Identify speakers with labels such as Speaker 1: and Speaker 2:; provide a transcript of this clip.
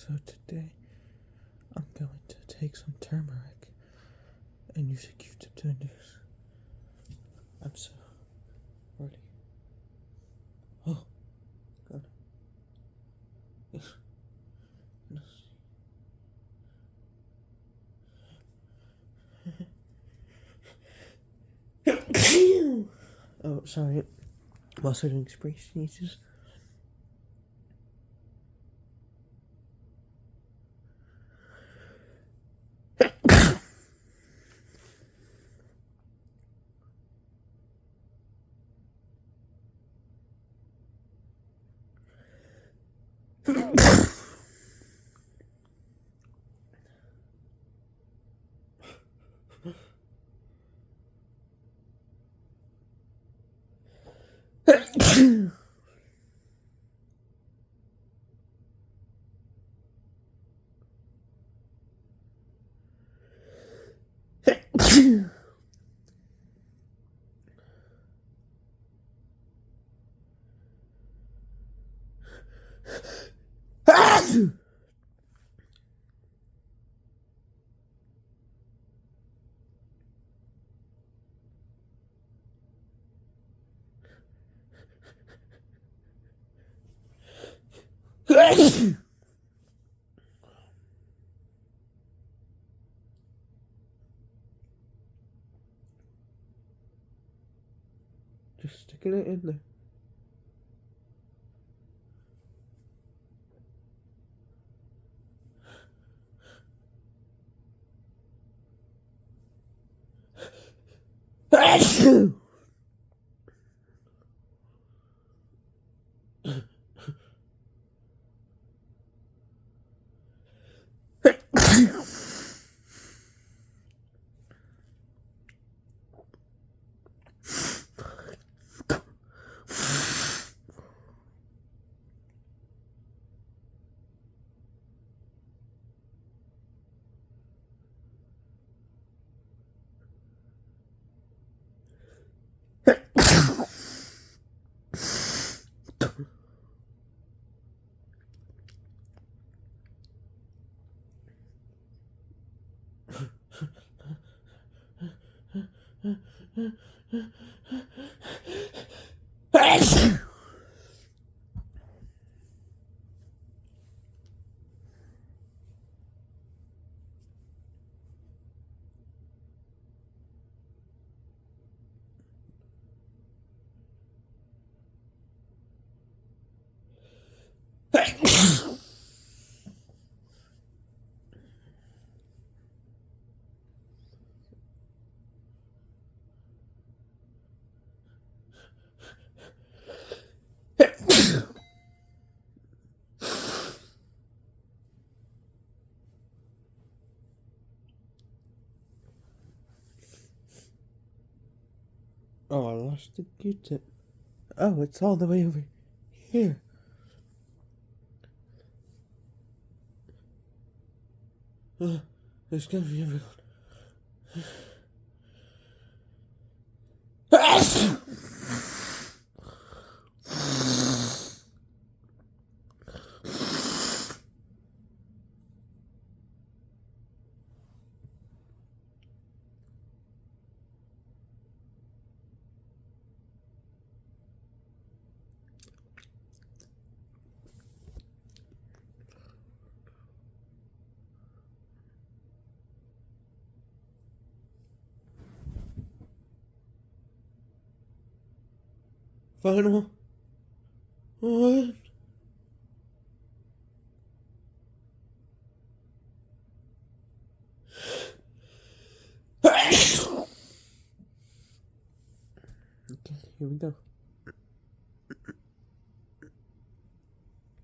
Speaker 1: So today I'm going to take some turmeric and use a Q-tip to induce. I'm so ready. Oh, God. Yes. Oh, sorry. I'm also doing spray sneezes. Just sticking it in there. Oh, I lost the Q-tip. Oh, it's all the way over here. There's gonna be everyone. Final one. Okay, here we go.